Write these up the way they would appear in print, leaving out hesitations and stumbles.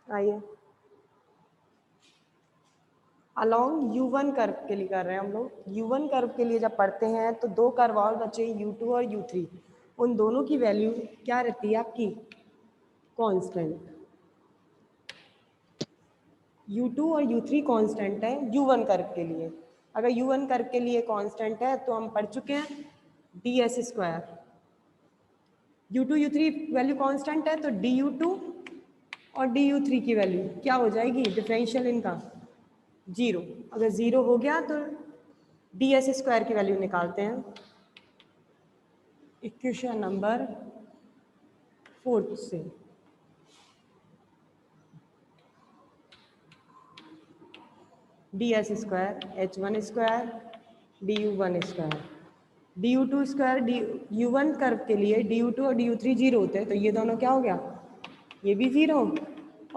आइए, along U1 curve के लिए कर रहे हैं हम लोग। U1 कर्व के लिए जब पढ़ते हैं तो दो कर्व और बचे, U2 और U3। उन दोनों की वैल्यू क्या रहती है आपकी? कांस्टेंट। U2 और U3 कांस्टेंट है U1 कर्व के लिए। अगर U1 कर्व के लिए कांस्टेंट है तो हम पढ़ चुके हैं ds square. U2 U3 value constant है तो du2 और du3 की वैल्यू क्या हो जाएगी? डिफरेंशियल इनका 0। अगर 0 हो गया तो ds स्क्वायर की वैल्यू निकालते हैं। इक्वेशन नंबर 4 से ds square h1 square du1 square du2 square u1 curve के लिए du2 और du3 जीरो होते हैं, तो ये दोनों क्या हो गया? ये भी जीरो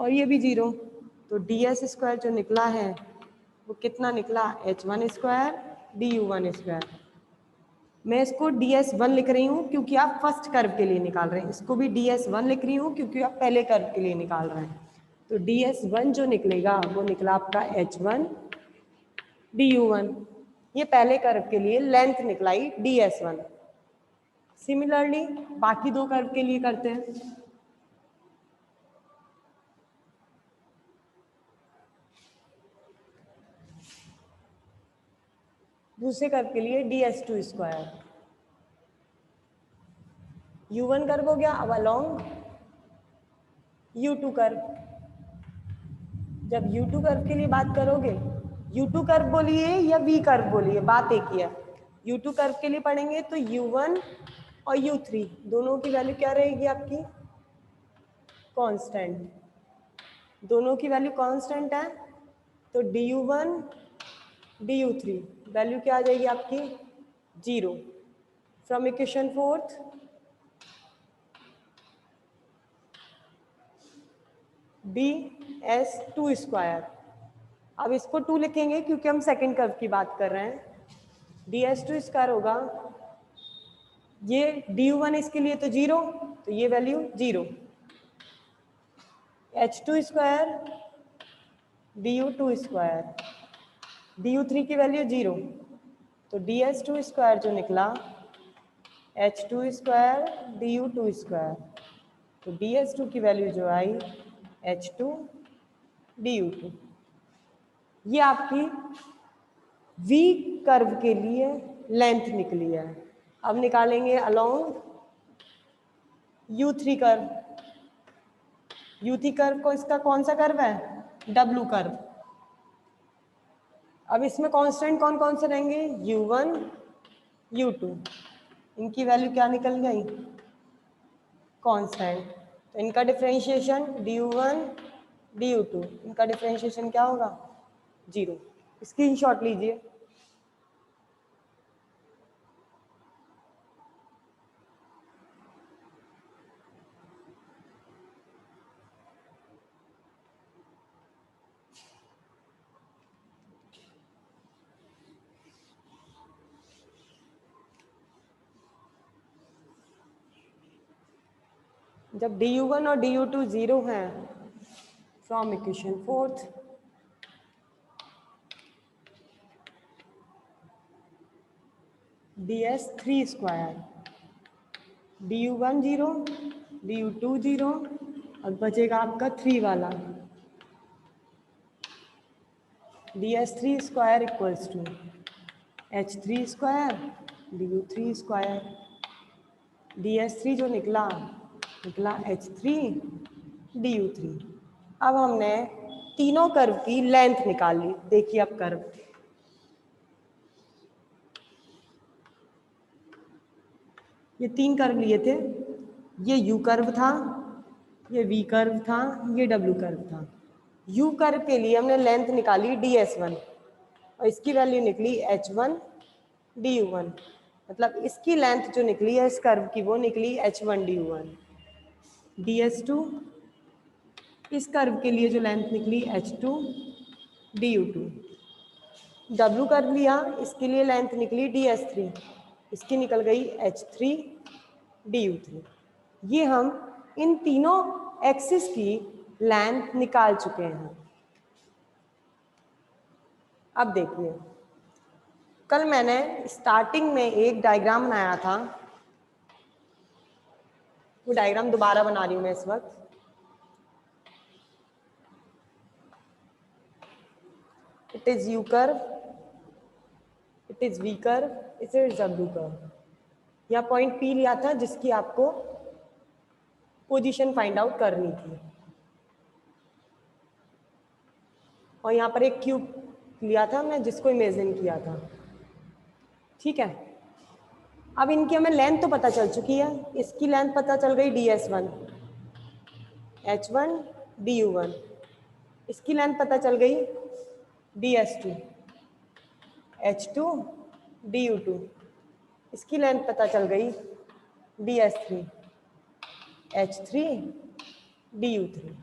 और ये भी जीरो। तो ds स्क्वायर जो निकला है वो कितना निकला? h1 square du1 square. मैं इसको ds1 लिख रही हूँ क्योंकि आप फर्स्ट कर्व के लिए निकाल रहे हैं। इसको भी ds1 लिख रही हूँ क्योंकि आप पहले कर्व के लिए निकाल रहे हैं। तो ds1 जो निकलेगा वो निकला आपका h1 du1। ये पहले कर्व के लिए लेंथ निकलाई ds1। सिमिलरली बाकी दो कर्व के लिए करते हैं। दूसरे कर्व के लिए ds2 स्क्वायर। u1 कर्व हो गया, अब अलोंग u2 कर्व। जब u2 कर्व के लिए बात करोगे, u2 कर्व बोलिए या v कर्व बोलिए, बात एक ही है। u2 कर्व के लिए पढ़ेंगे तो u1 और u3 दोनों की वैल्यू क्या रहेगी आपकी? कांस्टेंट। दोनों की वैल्यू कांस्टेंट है तो du1 du3 वैल्यू क्या आ जाएगी आपकी? 0। From equation 4 ds2 square. अब इसको 2 लिखेंगे क्योंकि हम सेकंड कर्व की बात कर रहे हैं। ds2 स्क्वायर होगा, ये du1 इसके लिए तो 0, तो ये value 0। h2 square du2 square, du3 की वैल्यू 0, तो ds2 स्क्वायर जो निकला h2 स्क्वायर du2 स्क्वायर, तो ds2 की वैल्यू जो आई h2 du2। ये आपकी v कर्व के लिए लेंथ निकली है। अब निकालेंगे along u3 curve. u3 curve को इसका कौन सा कर्व है? w curve. अब इसमें कांस्टेंट कौन कौन से रहेंगे? u1 u2, इनकी वैल्यू क्या निकल गई? कांस्टेंट। तो इनका डिफरेंशिएशन du1 du2, इनका डिफरेंशिएशन क्या होगा? 0। स्क्रीनशॉट लीजिए। जब du1 और du2 0 हैं, from equation 4 ds3 square, du1 0 du2 0, अब बचेगा आपका 3 वाला। ds3 square equals to h3 square du3 square. ds3 जो निकला h3 du3। अब हमने तीनों कर्व की लेंथ निकाल ली। देखिए अब कर्व, ये 3 कर्व लिए थे। ये u कर्व था, ये v कर्व था, ये w कर्व था। u कर्व के लिए हमने लेंथ निकाली ds1 और इसकी वैल्यू निकली h1 du1। मतलब इसकी लेंथ जो निकली है इस कर्व की वो निकली h1 du1। ds2 इस कर्व के लिए जो लेंथ निकली h2 du2। w कर्व लिया, इसके लिए लेंथ निकली ds3, इसकी निकल गई h3 du3। ये हम इन तीनों एक्सिस की लेंथ निकाल चुके हैं। अब देखिए, कल मैंने स्टार्टिंग में एक डायग्राम बनाया था, वो डायग्राम दोबारा बना रही हूँ मैं इस वक्त। It is U curve, it is V curve, it is W curve. या पॉइंट पी लिया था जिसकी आपको पोजीशन फाइंड आउट करनी थी, और यहाँ पर एक क्यूब लिया था मैं जिसको इमेजिन किया था। ठीक है, अब इनकी हमें लेंथ तो पता चल चुकी है। इसकी लेंथ पता चल गई ds1, h1 du1। इसकी लेंथ पता चल गई ds2, h2 du2। इसकी लेंथ पता चल गई ds3, h3 du3।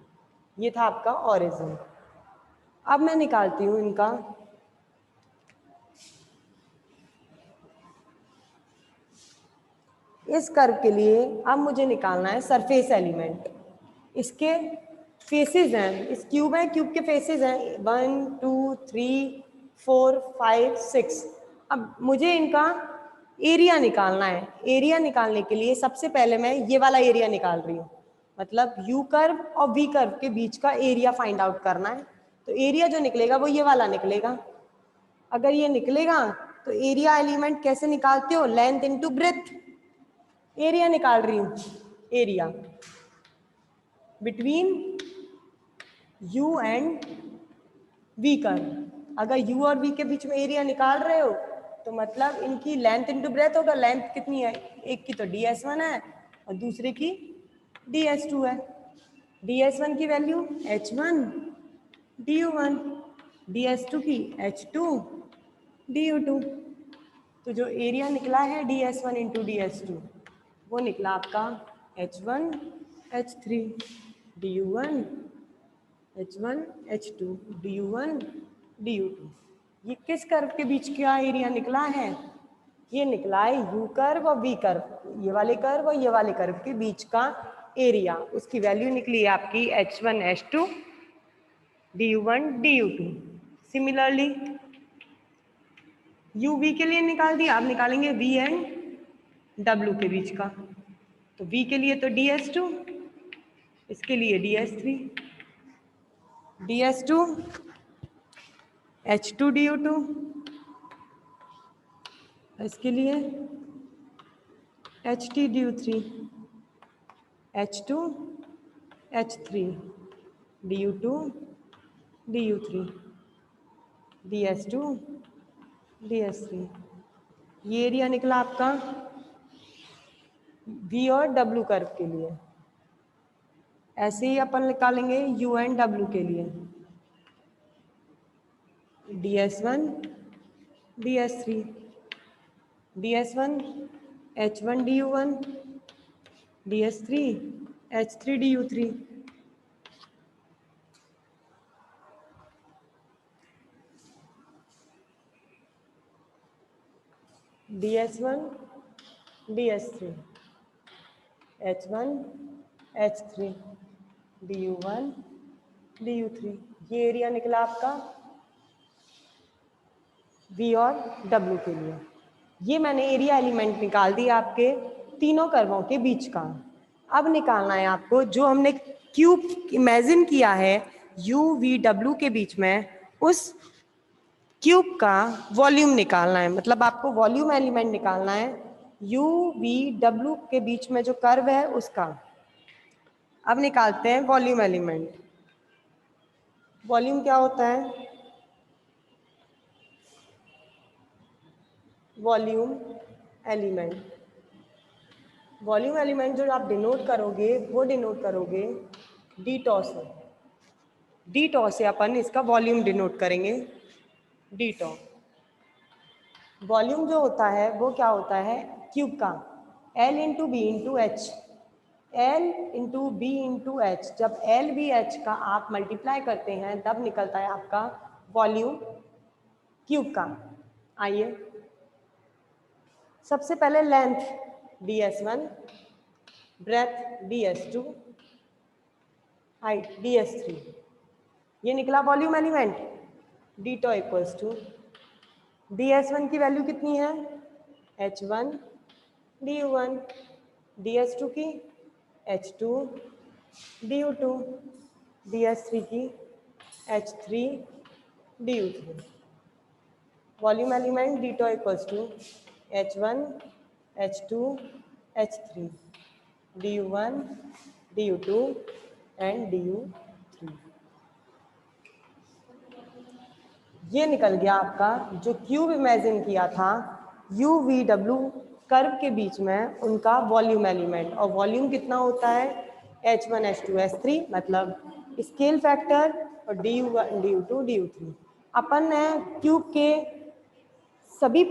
ये था आपका ओरिजिन। अब मैं निकालती हूँ इनका इस कर्व के लिए। अब मुझे निकालना है सरफेस एलिमेंट। इसके फेसेस हैं, इस क्यूब है, क्यूब के फेसेस हैं 1 2 3 4 5 6। अब मुझे इनका एरिया निकालना है। एरिया निकालने के लिए सबसे पहले मैं ये वाला एरिया निकाल रही हूँ, मतलब यू कर्व और वी कर्व के बीच का एरिया फाइंड आउट करना है। तो एरिया जो निकलेगा वो ये वाला निकलेगा। अगर ये निकलेगा तो एरिया एलिमेंट कैसे निकालते हो, लेंथ इनटू ब्रेथ। एरिया निकाल रही हूँ, area between U and V curve. अगर यू और वी के बीच में एरिया निकाल रहे हो तो मतलब इनकी लेंथ इनटू ब्रेथ होगा। लेंथ कितनी है, एक की तो ds1 है और दूसरे की ds2 है। ds1 की वैल्यू h1 du1, ds2 की h2 du2। तो जो एरिया निकला है ds1 इंटू ds2 वो निकला आपका h1 h3 du1, h1 h2 du1 du2। ये किस कर्व के बीच का एरिया निकला है, ये निकला है यू कर्व और वी कर्व, ये वाले कर्व और ये वाले कर्व के बीच का एरिया। उसकी वैल्यू निकली है आपकी h1 h2 du1 du2। Similarly you we के लिए निकाल दिया, अब निकालेंगे वी एंड डब्ल्यू के बीच का। तो वी के लिए तो ds2, इसके लिए ds3, ds2 h2 du2, इसके लिए ht du3, h2 h3 du2 du3 ds2 ds3। ये एरिया निकला आपका v और w कर्व के लिए। ऐसे ही अपन निकालेंगे u एंड w के लिए, ds1 ds3 ds1 h1 du1 ds3 h3 du3। ds1 ds3 h1 h3 du1 du3। ये एरिया निकला आपका v और w के लिए। ये मैंने एरिया एलिमेंट निकाल दिया आपके तीनों कर्वों के बीच का। अब निकालना है आपको जो हमने क्यूब इमेजिन किया है u v w के बीच में, उस क्यूब का वॉल्यूम निकालना है। मतलब आपको वॉल्यूम एलिमेंट निकालना है u v w के बीच में जो कर्व है उसका। अब निकालते हैं वॉल्यूम एलिमेंट। वॉल्यूम क्या होता है, वॉल्यूम एलिमेंट। वॉल्यूम एलिमेंट जो आप डिनोट करोगे वो डिनोट करोगे डी टॉ से। डी टॉ से अपन इसका वॉल्यूम डिनोट करेंगे, डी टॉ। वॉल्यूम जो होता है वो क्या होता है, क्यूब का L into B into H. L into B into H, जब L बी एच का आप मल्टीप्लाई करते हैं तब निकलता है आपका वॉल्यूम क्यूब का। आइए सबसे पहले length ds1, breath ds2, height ds3, ये निकला volume element. d2 equals to ds1 की वैल्यू कितनी है h1 du1, ds2 की h2 du2, ds3 की h3 du3। Volume element d2 equals to h1 h2 h3 du1 du2 and du3। ये निकल गया आपका जो क्यूब इमेजिन किया था u v w कर्व के बीच में उनका वॉल्यूम एलिमेंट, और वॉल्यूम कितना होता है h1 h2 h3, मतलब स्केल फैक्टर, और du1 du2 du3। अपन ने क्यूब के सभी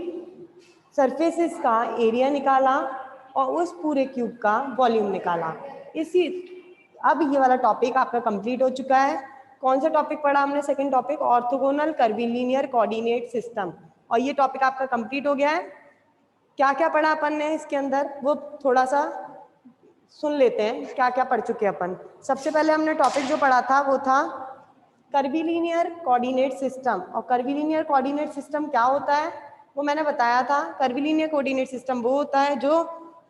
सरफेसेस का एरिया निकाला और उस पूरे क्यूब का वॉल्यूम निकाला। इसी अब ये वाला टॉपिक आपका कंप्लीट हो चुका है। कौन सा टॉपिक पढ़ा हमने? Second topic, orthogonal curvilinear coordinate system, और ये टॉपिक आपका कंप्लीट हो गया है। क्या क्या पढ़ा अपन ने इसके अंदर वो थोड़ा सा सुन लेते हैं, क्या क्या पढ़ चुके अपन। सबसे पहले हमने टॉपिक जो पढ़ा था वो था कर्वीलिनियर कोऑर्डिनेट सिस्टम। और कर्वीलिनियर कोऑर्डिनेट सिस्टम क्या होता है वो मैंने बताया था। कर्वीलिनियर कोऑर्डिनेट सिस्टम वो होता है जो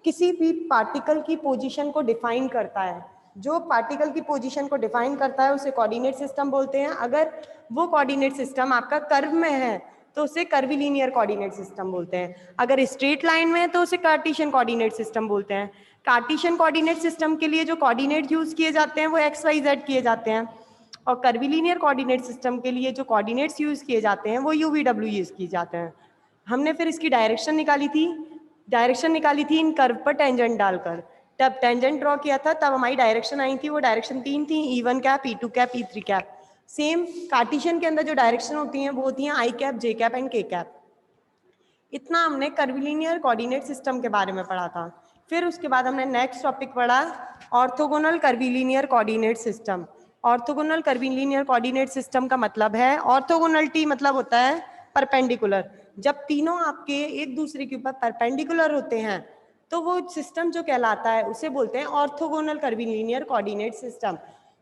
किसी भी पार्टिकल की पोजीशन को डिफाइन करता है। जो पार्टिकल की पोजीशन को डिफाइन करता है उसे कोऑर्डिनेट सिस्टम बोलते हैं। अगर वो कोऑर्डिनेट सिस्टम आपका कर्व में है तो उसे कर्वीलिनियर कोऑर्डिनेट सिस्टम बोलते हैं। अगर स्ट्रेट लाइन में है तो उसे कार्टेशियन कोऑर्डिनेट सिस्टम बोलते हैं। कार्टेशियन कोऑर्डिनेट सिस्टम के लिए जो कोऑर्डिनेट यूज किए जाते हैं वो एक्स वाई जेड किए जाते हैं, और कर्वीलिनियर कोऑर्डिनेट सिस्टम के लिए जो कोऑर्डिनेट्स यूज किए जाते हैं वो यू वी डब्ल्यू यूज किए जाते हैं। हमने फिर इसकी डायरेक्शन निकाली थी इन कर्व पर टेंजेंट डालकर। तब टेंजेंट ड्रॉ किया था तब हमारी डायरेक्शन आई थी, वो डायरेक्शन 3 थी, E1 cap, E2 cap, E3 cap. Same Cartesian के अंदर जो डायरेक्शन होती हैं वो होती हैं आई कैप, जे कैप एंड के कैप। इतना हमने कर्वीलिनियर कोऑर्डिनेट सिस्टम के बारे में पढ़ा था। फिर उसके बाद हमने नेक्स्ट टॉपिक पढ़ा orthogonal curvilinear coordinate system. Orthogonal curvilinear coordinate system का मतलब है, ऑर्थोगोनलिटी मतलब होता है परपेंडिकुलर। जब तीनों आपके एक दूसरे के ऊपर परपेंडिकुलर होते हैं तो वो सिस्टम जो कहलाता है उसे बोलते हैं ऑर्थोगोनल कर्वीलिनियर कोऑर्डिनेट सिस्टम।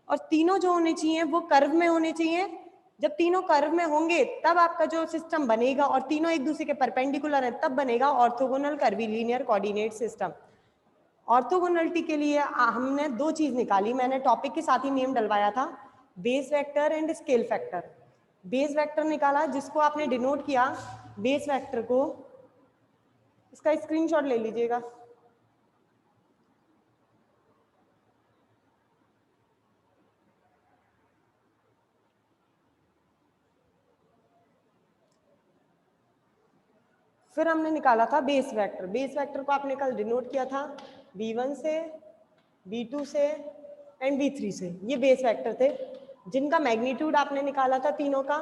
और तीनों जो होने चाहिए वो कर्व में होने चाहिए। जब तीनों कर्व में होंगे तब आपका जो सिस्टम बनेगा, और तीनों एक दूसरे के परपेंडिकुलर है तब बनेगा orthogonal curvilinear coordinate system. Orthogonality के लिए हमने दो चीज निकाली, मैंने टॉपिक के साथ ही नेम डलवाया था, base vector and scale factor. Base vector निकाला जिसको आपने डिनोट किया, बेस वेक्टर को, इसका स्क्रीनशॉट ले लीजिएगा। फिर हमने निकाला था बेस वेक्टर। बेस वेक्टर को आपने कल डिनोट किया था v1 से, v2 से एंड v3 से। ये बेस वेक्टर थे जिनका मैग्नीट्यूड आपने निकाला था तीनों का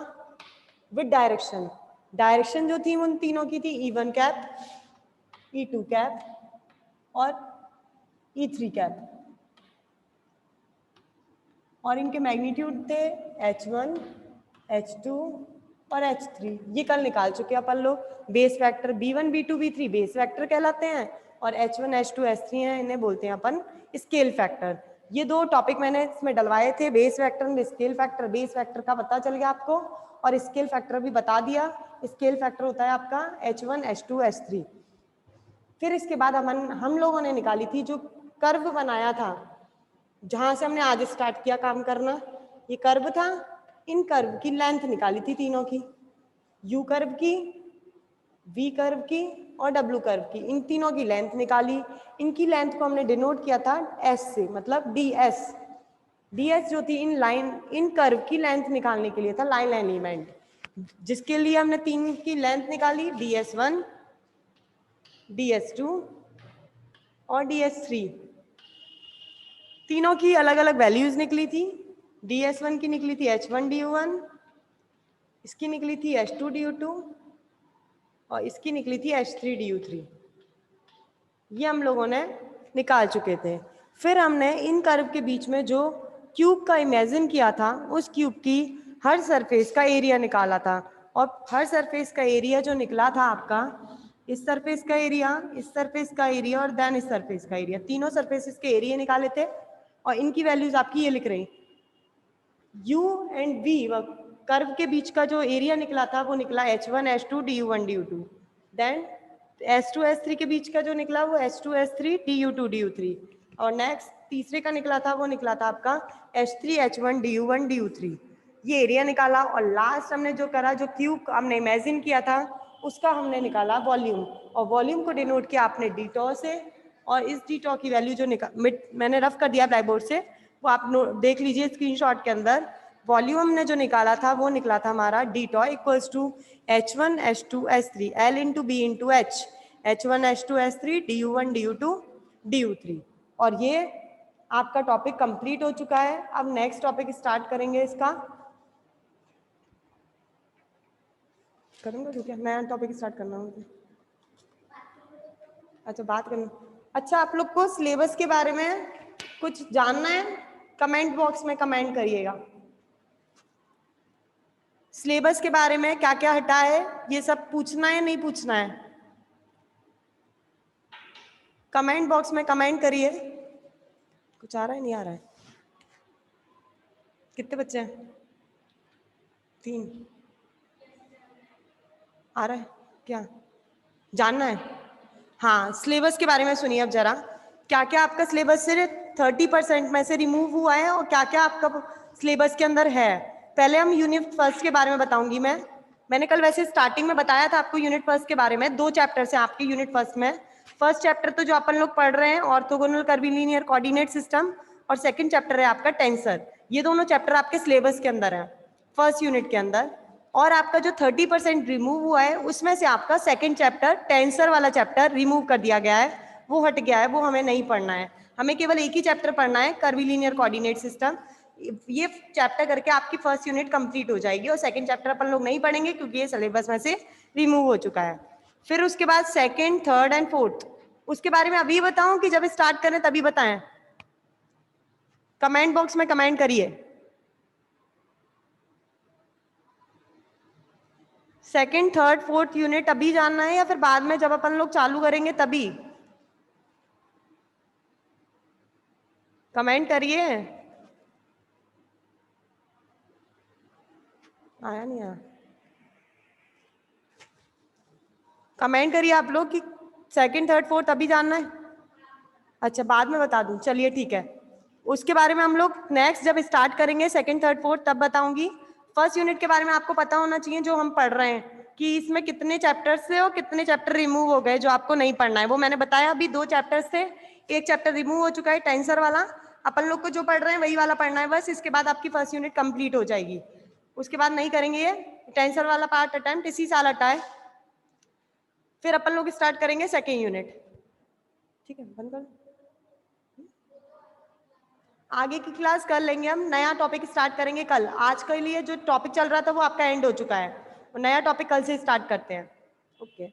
विद डायरेक्शन। डायरेक्शन जो थी उन तीनों की थी E1 कैप, E2 कैप और E3 कैप, और इनके मैग्नीट्यूड थे H1, H2 और H3। ये कल निकाल चुके अपन लोग। Base vector B1 B2 B3 base vector कहलाते हैं, और H1 H2 H3 हैं, इन्हें बोलते हैं अपन स्केल फैक्टर। ये दो टॉपिक मैंने इसमें डलवाए थे, base vector and scale factor. Base vector का पता चल गया आपको, और स्केल फैक्टर भी बता दिया। स्केल फैक्टर होता है आपका H1 H2 H3। फिर इसके बाद हम लोगों ने निकाली थी जो कर्व बनाया था, जहां से हमने आज स्टार्ट किया काम करना। ये कर्व था, इन कर्व की लेंथ निकाली थी तीनों की, यू कर्व की, वी कर्व की और डब्ल्यू कर्व की। इन तीनों की लेंथ निकाली। इनकी लेंथ को हमने डिनोट किया था एस से, मतलब ds। ds जो थी इन कर्व की लेंथ निकालने के लिए था, लाइन एलिमेंट, जिसके लिए हमने तीन की लेंथ निकाली, ds1 ds2 और ds3। तीनों की अलग अलग वैल्यूज निकली थी। ds1 की निकली थी h1 du1, इसकी निकली थी h2 du2 और इसकी निकली थी h3 du3। ये हम लोगों ने निकाल चुके थे। फिर हमने इन कर्व के बीच में जो क्यूब का इमेजिन किया था उस क्यूब की हर सरफेस का एरिया निकाला था, और हर सरफेस का एरिया जो निकला था आपका, इस सरफेस का एरिया, इस सरफेस का एरिया और देन इस सरफेस का एरिया, तीनों सरफेसेस के एरिया निकाले थे। और इनकी वैल्यूज आपकी ये लिख रही, U एंड V कर्व के बीच का जो एरिया निकला था वो निकला H1 H2 DU1 DU2। Then S2 S3 के बीच का जो निकला वो H2 S3 DU2 DU3। और नेक्स्ट तीसरे का निकला था वो निकला था आपका H3 H1 DU1 DU3। ये एरिया निकाला और लास्ट हमने जो करा, जो क्यूब हमने इमेजिन किया था उसका हमने निकाला वॉल्यूम, और वॉल्यूम को डिनोट किया आपने डीटॉ से। और इस डीटॉ की वैल्यू जो मैंने रफ कर दिया ब्लैक बोर्ड से, वो आप देख लीजिए स्क्रीनशॉट के अंदर। वॉल्यूम हमने जो निकाला था वो निकला था हमारा डीटॉ equals to H1 H2 S3 L into B into H, H1 H2 S3 DU1 DU2 DU3। और ये आपका टॉपिक कंप्लीट हो चुका है। अब नेक्स्ट टॉपिक स्टार्ट करेंगे इसका। करूँगा तो क्या नया टॉपिक स्टार्ट करना होगा? अच्छा बात करना। अच्छा आप लोग को सिलेबस के बारे में कुछ जानना है? कमेंट बॉक्स में कमेंट करिएगा। सिलेबस के बारे में क्या क्या हटा है ये सब पूछना है नहीं पूछना है? कमेंट बॉक्स में कमेंट करिए। कुछ आ रहा है नहीं आ रहा है? कितने बच्चे हैं? 3 आ रहा है क्या जानना है? हाँ सिलेबस के बारे में सुनिए अब जरा। क्या क्या आपका सिलेबस से 30% में से रिमूव हुआ है और क्या क्या आपका सिलेबस के अंदर है। पहले हम यूनिट फर्स्ट के बारे में बताऊंगी मैंने कल वैसे स्टार्टिंग में बताया था आपको यूनिट फर्स्ट के बारे में। 2 चैप्टर्स हैं आपके यूनिट फर्स्ट में। फर्स्ट चैप्टर तो जो अपन लोग पढ़ रहे हैं ऑर्थोगोनल कर्वीलिनियर कोऑर्डिनेट सिस्टम, और सेकंड चैप्टर है आपका टेंसर। ये दोनों चैप्टर आपके सिलेबस के अंदर है फर्स्ट यूनिट के अंदर। और आपका जो 30% रिमूव हुआ है उसमें से आपका सेकंड चैप्टर टेंसर वाला चैप्टर रिमूव कर दिया गया है, वो हट गया है, वो हमें नहीं पढ़ना है। हमें केवल एक ही चैप्टर पढ़ना है कर्वीलिनियर कोऑर्डिनेट सिस्टम। ये चैप्टर करके आपकी फर्स्ट यूनिट कंप्लीट हो जाएगी और सेकंड चैप्टर अपन लोग नहीं पढ़ेंगे क्योंकि ये सिलेबस में से रिमूव हो चुका है। फिर उसके बाद सेकंड थर्ड एंड फोर्थ उसके बारे में अभी बताऊं कि जब स्टार्ट करें तभी बताएं? कमेंट बॉक्स में कमेंट करिए। सेकंड थर्ड फोर्थ यूनिट अभी जानना है या फिर बाद में जब अपन लोग चालू करेंगे तभी? कमेंट करिए। आया नहीं आया? कमेंट करिए आप लोग कि सेकंड थर्ड फोर्थ अभी जानना है। अच्छा बाद में बता दूं, चलिए ठीक है। उसके बारे में हम लोग नेक्स्ट जब स्टार्ट करेंगे सेकंड थर्ड फोर्थ तब बताऊंगी। फर्स्ट यूनिट के बारे में आपको पता होना चाहिए जो हम पढ़ रहे हैं कि इसमें कितने चैप्टर्स थे और कितने चैप्टर रिमूव हो गए जो आपको नहीं पढ़ना है। वो मैंने बताया अभी 2 चैप्टर्स थे, एक चैप्टर रिमूव हो चुका है टेंसर वाला। अपन लोग को जो पढ़ रहे हैं वही वाला पढ़ना है बस। इसके बाद आपकी फर्स्ट यूनिट कंप्लीट हो जाएगी। उसके बाद नहीं करेंगे ये टेंसर वाला पार्ट अटेम्प्ट, इसी साल हटा है। फिर अपन लोग स्टार्ट करेंगे सेकेंड यूनिट। ठीक है बंद कर। आगे की क्लास कर लेंगे, हम नया टॉपिक स्टार्ट करेंगे कल। आज के लिए जो टॉपिक चल रहा था वो आपका एंड हो चुका है, और नया टॉपिक कल से स्टार्ट करते हैं। ओके।